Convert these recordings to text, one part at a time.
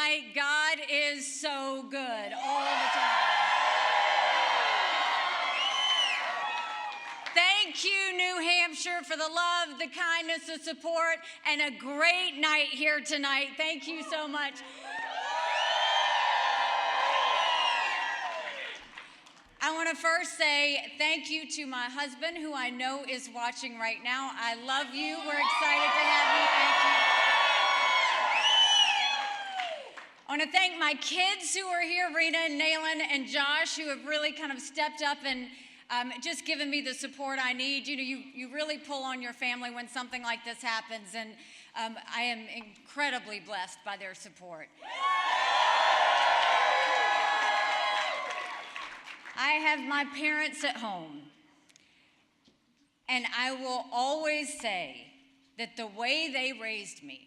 tonight. God is so good all the time. Thank you, New Hampshire, for the love, the kindness, the support, and a great night here tonight. Thank you so much. I want to first say thank you to my husband, who I know is watching right now. I love you. We're excited to have you. Thank you. I want to thank my kids who are here, Rena and Naylan and Josh, who have really kind of stepped up and just given me the support I need. You know, you really pull on your family when something like this happens, and I am incredibly blessed by their support. I have my parents at home, and I will always say that the way they raised me,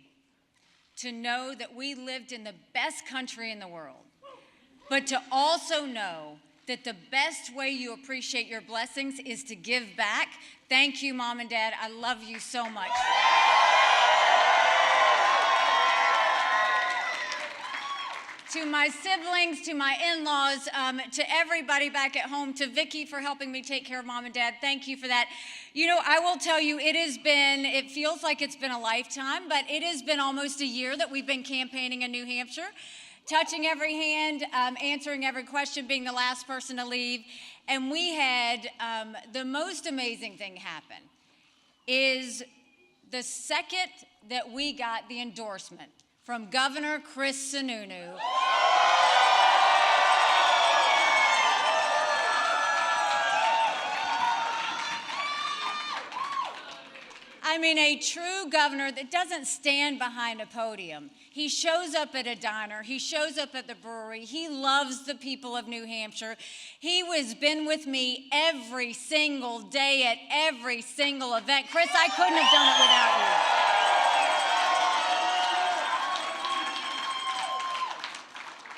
to know that we lived in the best country in the world, but to also know that the best way you appreciate your blessings is to give back. Thank you, Mom and Dad. I love you so much. To my siblings, to my in-laws, to everybody back at home, to Vicki for helping me take care of Mom and Dad, thank you for that. You know, I will tell you, it feels like it's been a lifetime, but it has been almost a year that we've been campaigning in New Hampshire, touching every hand, answering every question, being the last person to leave. And we had the most amazing thing happen is the second that we got the endorsement from Governor Chris Sununu. I mean, a true governor that doesn't stand behind a podium. He shows up at a diner. He shows up at the brewery. He loves the people of New Hampshire. He has been with me every single day at every single event. Chris, I couldn't have done it without you.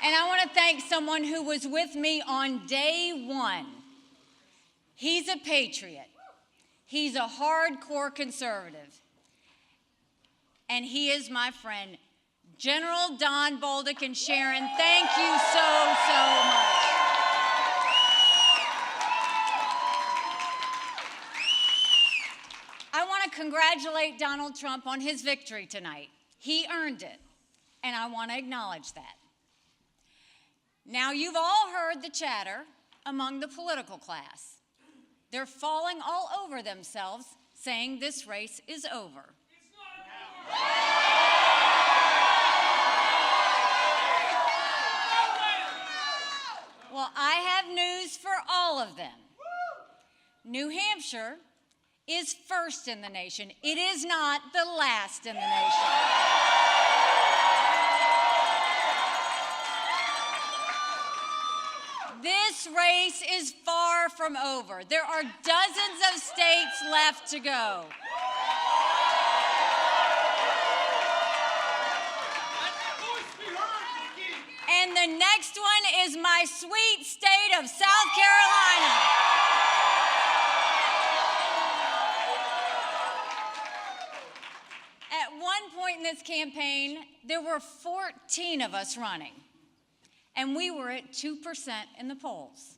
And I want to thank someone who was with me on day one. He's a patriot. He's a hardcore conservative. And he is my friend, General Don Bolduc. And Sharon, thank you so, so much. I want to congratulate Donald Trump on his victory tonight. He earned it, and I want to acknowledge that. Now, you've all heard the chatter among the political class. They're falling all over themselves, saying this race is over. It's not over. Well, I have news for all of them. New Hampshire is first in the nation. It is not the last in the nation. This race is far from over. There are dozens of states left to go. And the next one is my sweet state of South Carolina. At one point in this campaign, there were 14 of us running. And we were at 2% in the polls.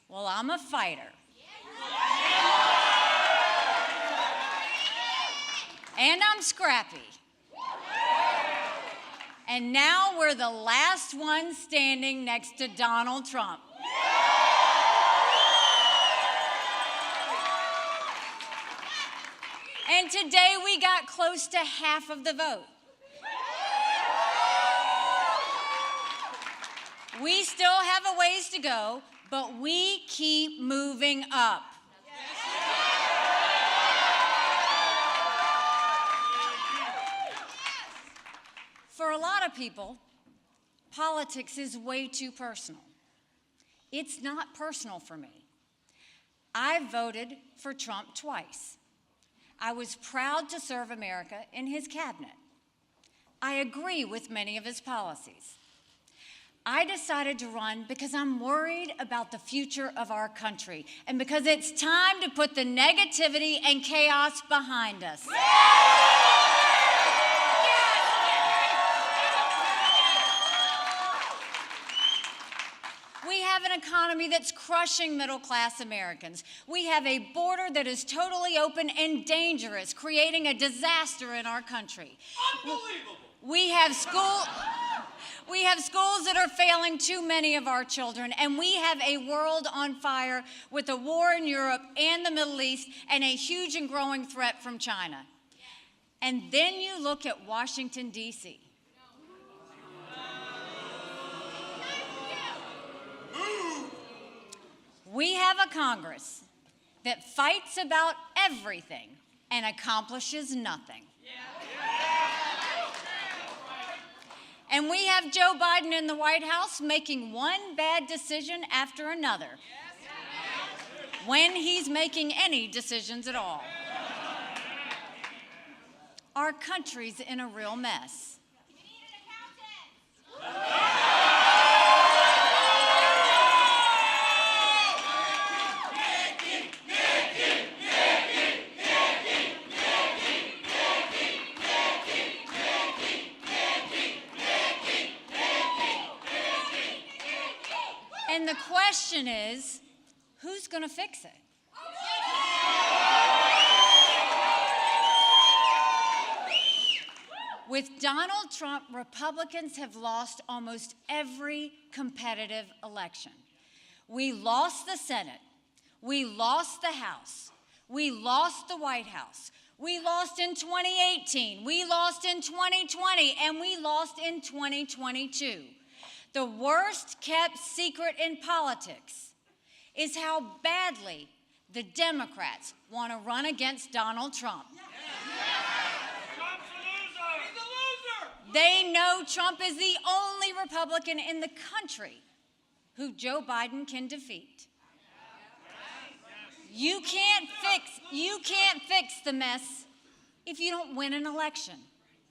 Well, I'm a fighter. And I'm scrappy. And now we're the last one standing next to Donald Trump. And today we got close to half of the vote. We still have a ways to go, but we keep moving up. For a lot of people, politics is way too personal. It's not personal for me. I voted for Trump twice. I was proud to serve America in his cabinet. I agree with many of his policies. I decided to run because I'm worried about the future of our country and because it's time to put the negativity and chaos behind us. economy that's crushing middle-class Americans. We have a border that is totally open and dangerous, creating a disaster in our country. Unbelievable. We have schools that are failing too many of our children, and we have a world on fire with a war in Europe and the Middle East and a huge and growing threat from China. And then you look at Washington, D.C. We have a Congress that fights about everything and accomplishes nothing. And we have Joe Biden in the White House making one bad decision after another, when he's making any decisions at all. Our country's in a real mess. And the question is, who's going to fix it? With Donald Trump, Republicans have lost almost every competitive election. We lost the Senate. We lost the House. We lost the White House. We lost in 2018. We lost in 2020. And we lost in 2022. The worst kept secret in politics is how badly the Democrats want to run against Donald Trump. Trump's a loser. He's a loser. They know Trump is the only Republican in the country who Joe Biden can defeat. You can't fix the mess if you don't win an election.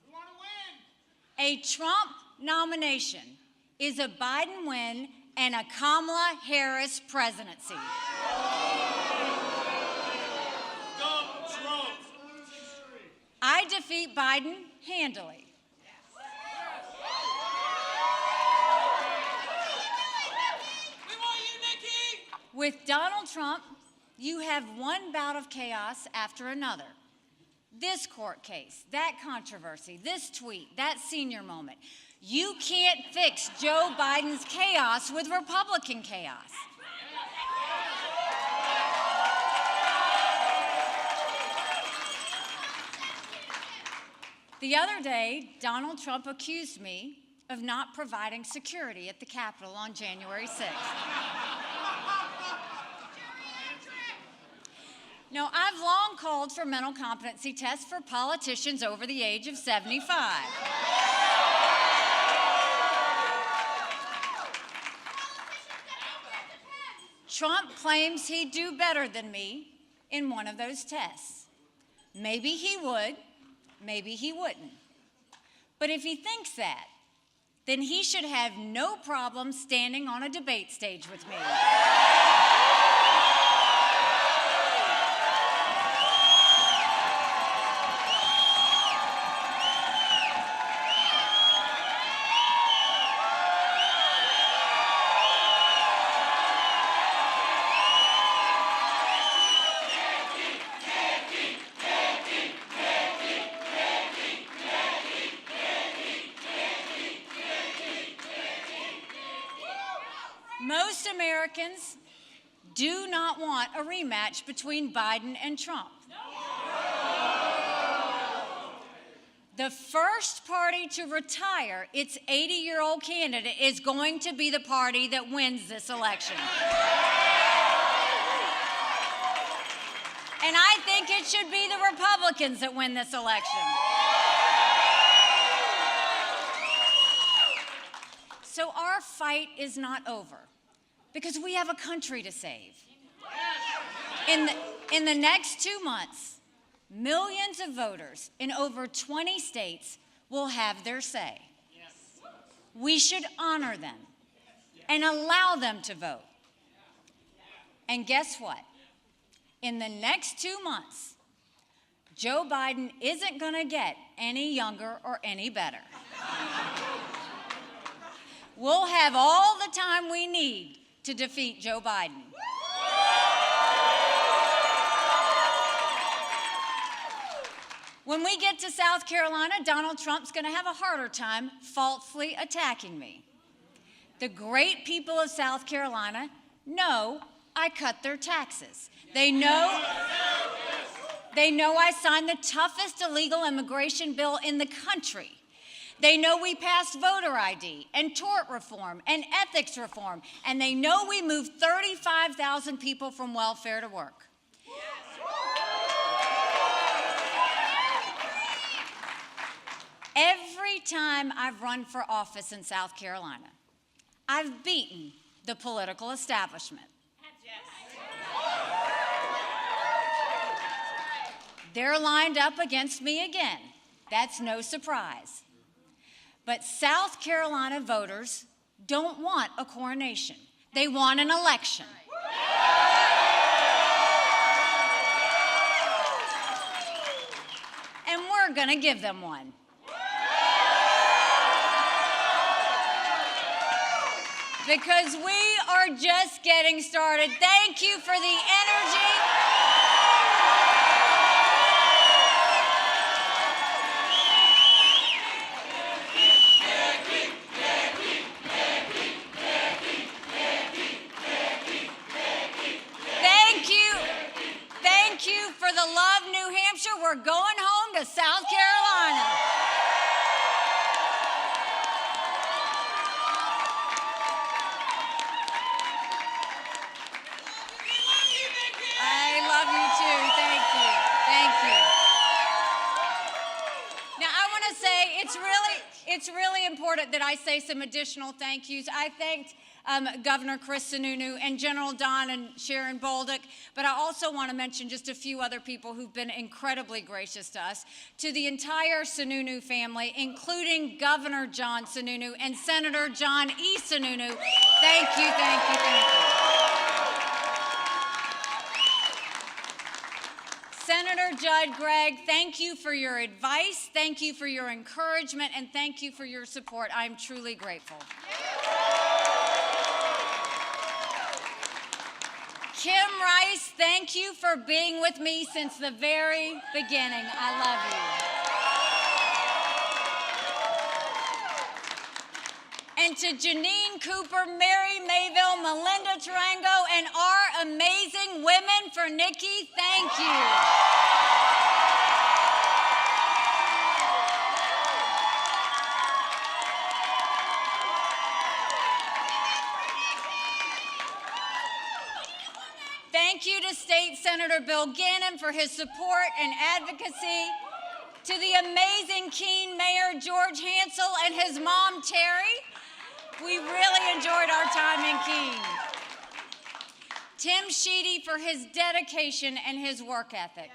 We want to win. A Trump nomination is a Biden win and a Kamala Harris presidency. Dump Trump. I defeat Biden handily. We want you, Nikki. With Donald Trump, you have one bout of chaos after another. This court case, that controversy, this tweet, that senior moment. You can't fix Joe Biden's chaos with Republican chaos. The other day, Donald Trump accused me of not providing security at the Capitol on January 6th. Now, I've long called for mental competency tests for politicians over the age of 75. Trump claims he'd do better than me in one of those tests. Maybe he would, maybe he wouldn't. But if he thinks that, then he should have no problem standing on a debate stage with me. Most Americans do not want a rematch between Biden and Trump. The first party to retire its 80-year-old candidate is going to be the party that wins this election. And I think it should be the Republicans that win this election. So our fight is not over, because we have a country to save. In the next 2 months, millions of voters in over 20 states will have their say. We should honor them and allow them to vote. And guess what? In the next 2 months, Joe Biden isn't going to get any younger or any better. We'll have all the time we need to defeat Joe Biden. When we get to South Carolina, Donald Trump's going to have a harder time falsely attacking me. The great people of South Carolina know I cut their taxes. They know I signed the toughest illegal immigration bill in the country. They know we passed voter ID and tort reform and ethics reform, and they know we moved 35,000 people from welfare to work. Every time I've run for office in South Carolina, I've beaten the political establishment. They're lined up against me again. That's no surprise. But South Carolina voters don't want a coronation. They want an election. And we're going to give them one. Because we are just getting started. Thank you for the energy. Thank you for the love, New Hampshire. We're going home to South Carolina. I love you too. Thank you. Thank you. Now, I want to say it's really important that I say some additional thank yous. I thanked Governor Chris Sununu and General Don and Sharon Bolduc, but I also want to mention just a few other people who've been incredibly gracious to us. To the entire Sununu family, including Governor John Sununu and Senator John E. Sununu, thank you, thank you, thank you. Senator Judd Gregg, thank you for your advice, thank you for your encouragement, and thank you for your support. I'm truly grateful. Kim Rice, thank you for being with me since the very beginning. I love you. And to Janine Cooper, Mary Mayville, Melinda Tarango, and our amazing women for Nikki, thank you. Thank you to State Senator Bill Gannon for his support and advocacy. To the amazing Keene Mayor George Hansel and his mom Terry. We really enjoyed our time in Keene. Tim Sheedy for his dedication and his work ethic.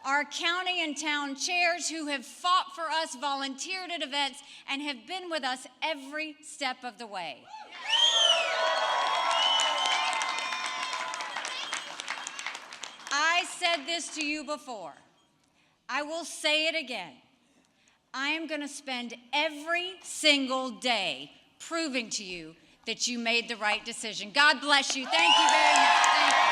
Our county and town chairs who have fought for us, volunteered at events, and have been with us every step of the way. I said this to you before. I will say it again. I am going to spend every single day proving to you that you made the right decision. God bless you. Thank you very much. Thank you.